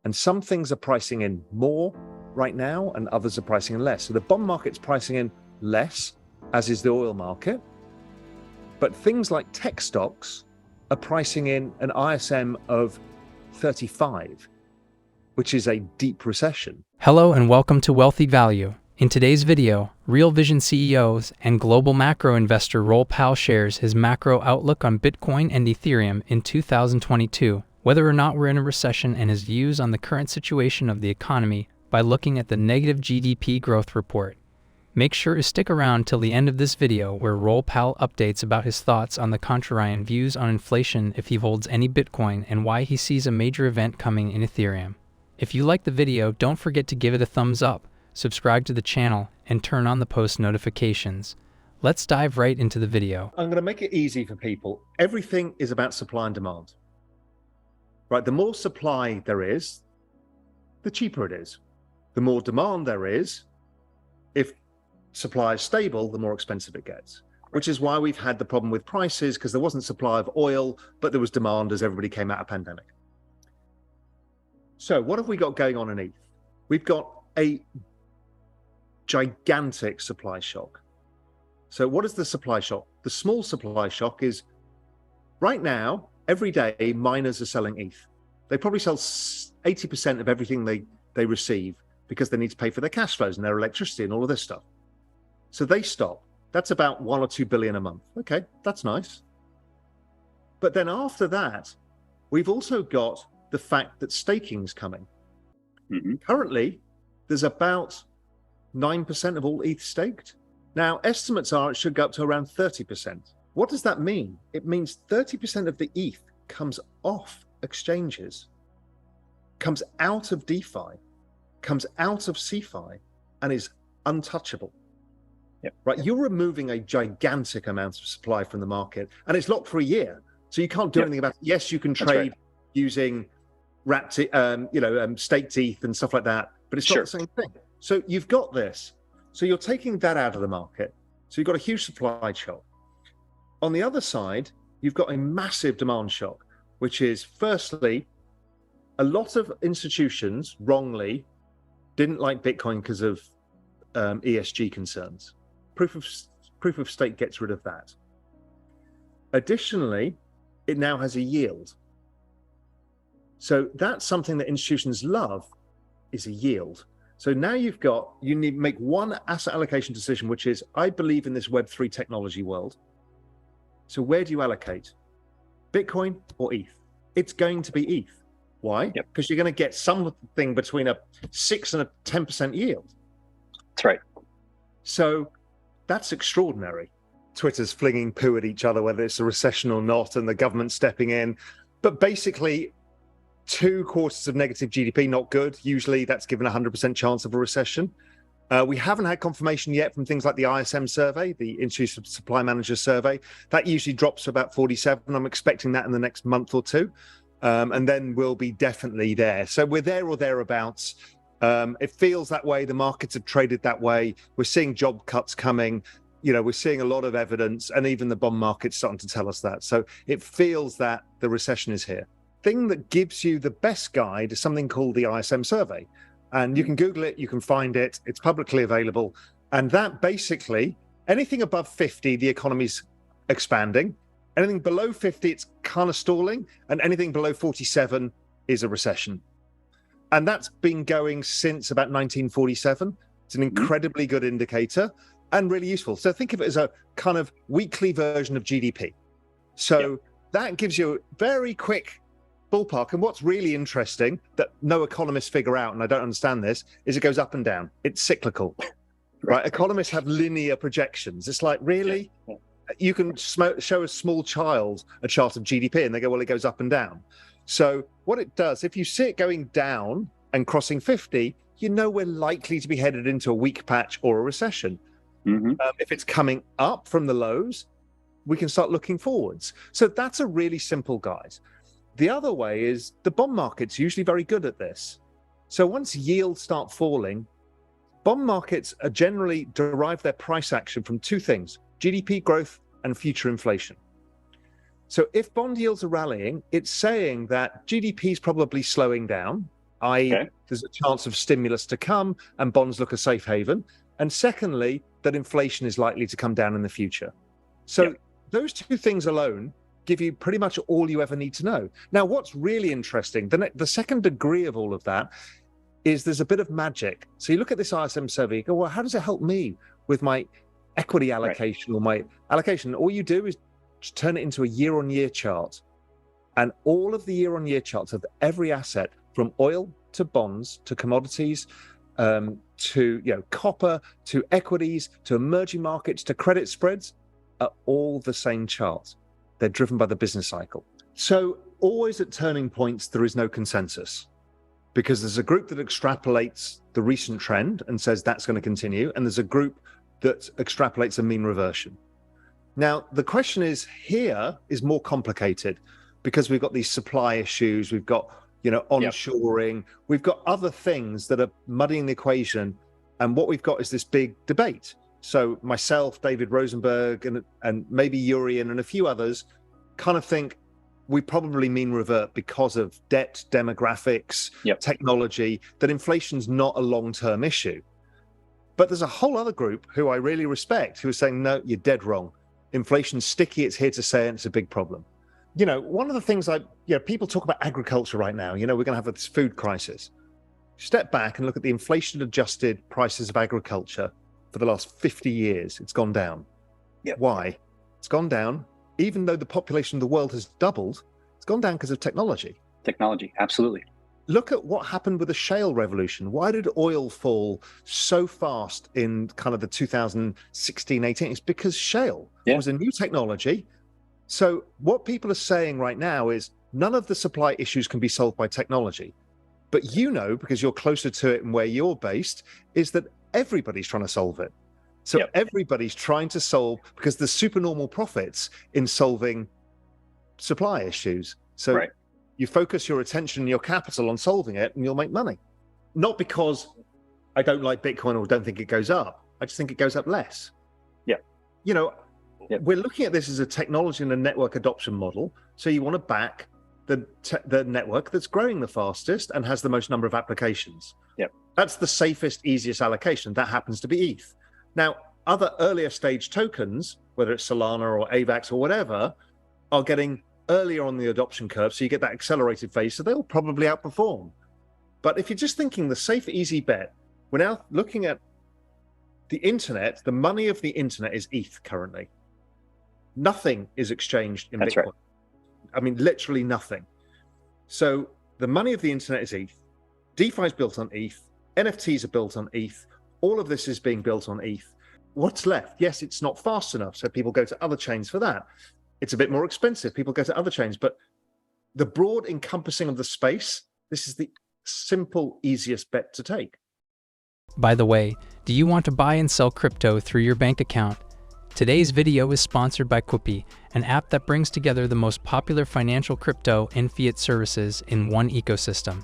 And some things are pricing in more right now and others are pricing in less. So the bond market's pricing in less, as is the oil market. But things like tech stocks are pricing in an ISM of 35, which is a deep recession. Hello and welcome to Wealthy Value. In today's video, Real Vision CEOs and global macro investor Raoul Pal shares his macro outlook on Bitcoin and Ethereum in 2022, whether or not we're in a recession, and his views on the current situation of the economy by looking at the negative GDP growth report. Make sure to stick around till the end of this video where Raoul Pal updates about his thoughts on the contrarian views on inflation if he holds any Bitcoin and why he sees a major event coming in Ethereum. If you like the video, don't forget to give it a thumbs up, subscribe to the channel, and turn on the post notifications. Let's dive right into the video. I'm going to make it easy for people. Everything is about supply and demand. Right, the more supply there is, the cheaper it is. The more demand there is, if supply is stable, the more expensive it gets. Which is why we've had the problem with prices, because there wasn't supply of oil, but there was demand as everybody came out of pandemic. So what have we got going on in ETH? We've got a gigantic supply shock. So what is the supply shock? The small supply shock is right now, every day, miners are selling ETH. They probably sell 80% of everything they receive because they need to pay for their cash flows and their electricity and all of this stuff. So they stop. That's about 1 or 2 billion a month. Okay, that's nice. But then after that, we've also got the fact that staking is coming. Currently, there's about 9% of all ETH staked. Now, estimates are it should go up to around 30%. What does that mean? It means 30% of the ETH comes off exchanges, comes out of DeFi, comes out of CeFi, and is untouchable. Right, you're removing a gigantic amount of supply from the market, and it's locked for a year, so you can't do anything about it. Yes, you can trade using staked ETH and stuff like that, but it's not the same thing. So you've got this. So you're taking that out of the market. So you've got a huge supply shock. On the other side, you've got a massive demand shock, which is, firstly, a lot of institutions wrongly didn't like Bitcoin because of ESG concerns. Proof of stake gets rid of that. Additionally, it now has a yield. So that's something that institutions love, is a yield. So now you need to make one asset allocation decision, which is, I believe in this Web3 technology world. So where do you allocate? Bitcoin or ETH? It's going to be ETH. Why? Because you're going to get something between a 6 and a 10% yield. That's right. So that's extraordinary. Twitter's flinging poo at each other, whether it's a recession or not, and the government stepping in. But basically, 2 quarters of negative GDP, not good. Usually that's given a 100% chance of a recession. We haven't had confirmation yet from things like the ISM survey, the Institute Supply Manager survey. That usually drops to about 47. I'm expecting that in the next month or two. And then we'll be definitely there. So we're there or thereabouts. It feels that way. The markets have traded that way. We're seeing job cuts coming. We're seeing a lot of evidence, and even the bond market's starting to tell us that. So it feels that the recession is here. Thing that gives you the best guide is something called the ISM survey, and you can Google it, you can find it, it's publicly available. And that basically, anything above 50, the economy's expanding. Anything below 50, it's kind of stalling, and anything below 47 is a recession. And that's been going since about 1947. It's an incredibly good indicator and really useful. So think of it as a kind of weekly version of GDP. So that gives you a very quick ballpark. And what's really interesting that no economists figure out, and I don't understand this, is it goes up and down. It's cyclical, right? Economists have linear projections. It's like, really? You can show a small child a chart of GDP and they go, well, it goes up and down. So what it does, if you see it going down and crossing 50, we're likely to be headed into a weak patch or a recession. If it's coming up from the lows, we can start looking forwards. So that's a really simple guide. The other way is the bond market's usually very good at this. So once yields start falling, bond markets are generally derive their price action from 2 things: GDP growth and future inflation. So if bond yields are rallying, it's saying that GDP is probably slowing down, i.e., there's a chance of stimulus to come and bonds look a safe haven. And secondly, that inflation is likely to come down in the future. So those two things alone give you pretty much all you ever need to know. Now, what's really interesting, the second degree of all of that is there's a bit of magic. So you look at this ISM survey, you go, well, how does it help me with my equity allocation or my allocation? All you do is just turn it into a year-on-year chart. And all of the year-on-year charts of every asset, from oil to bonds to commodities, to copper, to equities, to emerging markets, to credit spreads, are all the same chart. They're driven by the business cycle. So always at turning points, there is no consensus, because there's a group that extrapolates the recent trend and says that's going to continue, and there's a group that extrapolates a mean reversion. Now, the question is more complicated, because we've got these supply issues, we've got onshoring, we've got other things that are muddying the equation, and what we've got is this big debate. So myself, David Rosenberg, and maybe Urian and a few others kind of think we probably mean revert because of debt, demographics, technology, that inflation's not a long-term issue. But there's a whole other group who I really respect who are saying, no, you're dead wrong. Inflation's sticky, it's here to stay, and it's a big problem. One of the things people talk about agriculture right now, we're going to have this food crisis. Step back and look at the inflation-adjusted prices of agriculture for the last 50 years. It's gone down. Why? It's gone down, even though the population of the world has doubled, it's gone down because of technology. Technology, absolutely. Look at what happened with the shale revolution. Why did oil fall so fast in kind of the 2016, 18? It's because shale was a new technology. So what people are saying right now is none of the supply issues can be solved by technology. But because you're closer to it and where you're based, is that everybody's trying to solve it. So everybody's trying to solve, because there's supernormal profits in solving supply issues. So you focus your attention and your capital on solving it and you'll make money. Not because I don't like Bitcoin or don't think it goes up. I just think it goes up less. We're looking at this as a technology and a network adoption model. So you want to back the network that's growing the fastest and has the most number of applications. That's the safest, easiest allocation. That happens to be ETH. Now, other earlier stage tokens, whether it's Solana or AVAX or whatever, are getting earlier on the adoption curve. So you get that accelerated phase. So they'll probably outperform. But if you're just thinking the safe, easy bet, we're now looking at the internet. The money of the internet is ETH currently. Nothing is exchanged in Bitcoin. I mean, literally nothing. So the money of the internet is ETH. DeFi is built on ETH. NFTs are built on ETH. All of this is being built on ETH. What's left? Yes, it's not fast enough. So people go to other chains for that. It's a bit more expensive. People go to other chains. But the broad encompassing of the space, this is the simple, easiest bet to take. By the way, do you want to buy and sell crypto through your bank account? Today's video is sponsored by Quppy, an app that brings together the most popular financial crypto and fiat services in one ecosystem.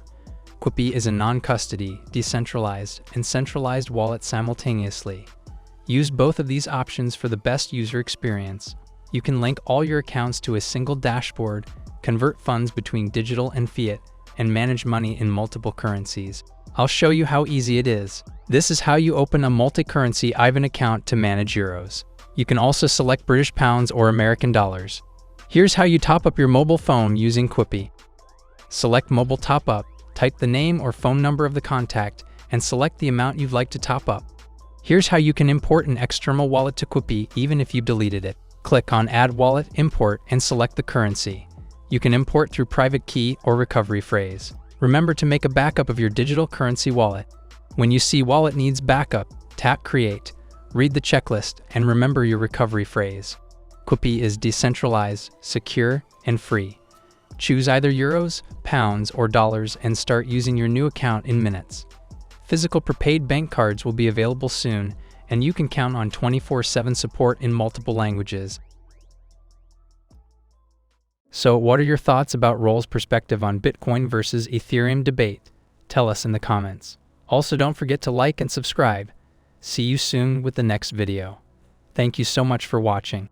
Quppy is a non-custody, decentralized, and centralized wallet simultaneously. Use both of these options for the best user experience. You can link all your accounts to a single dashboard, convert funds between digital and fiat, and manage money in multiple currencies. I'll show you how easy it is. This is how you open a multi-currency IBAN account to manage euros. You can also select British pounds or American dollars. Here's how you top up your mobile phone using Quppy. Select Mobile Top Up, type the name or phone number of the contact, and select the amount you'd like to top up. Here's how you can import an external wallet to Quppy even if you deleted it. Click on Add Wallet, Import, and select the currency. You can import through private key or recovery phrase. Remember to make a backup of your digital currency wallet. When you see wallet needs backup, tap Create. Read the checklist and remember your recovery phrase. Quppy is decentralized, secure, and free. Choose either euros, pounds, or dollars and start using your new account in minutes. Physical prepaid bank cards will be available soon, and you can count on 24/7 support in multiple languages. So what are your thoughts about Raoul's perspective on Bitcoin versus Ethereum debate? Tell us in the comments. Also, don't forget to like and subscribe. See you soon with the next video. Thank you so much for watching.